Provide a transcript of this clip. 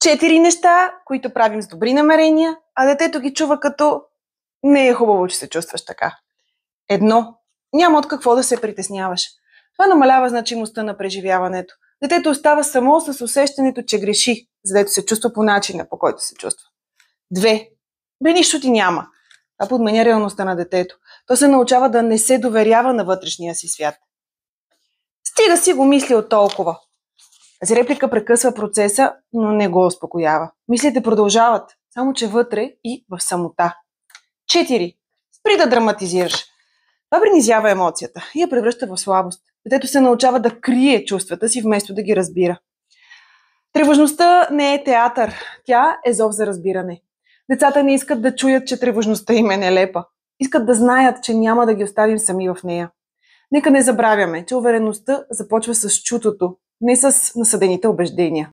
4 неща, които правим с добри намерения, а детето ги чува като не е хубаво, че се чувстваш така. 1. Няма от какво да се притесняваш. Това намалява значимостта на преживяването. Детето остава само с усещането, че греши, за дето се чувства по начина, по който се чувства. 2. Нищо ти няма. Това подменя реалността на детето. То се научава да не се доверява на вътрешния си свят. Стига си го мисли от толкова. Тази реплика прекъсва процеса, но не го успокоява. Мислите продължават, само че вътре и в самота. 4. Спри да драматизираш. Това принизява емоцията и я превръща в слабост. Детето се научава да крие чувствата си, вместо да ги разбира. Тревожността не е театър, тя е зов за разбиране. Децата не искат да чуят, че тревожността им е нелепа. Искат да знаят, че няма да ги оставим сами в нея. Нека не забравяме, че увереността започва с чутото, не с насъдените убеждения.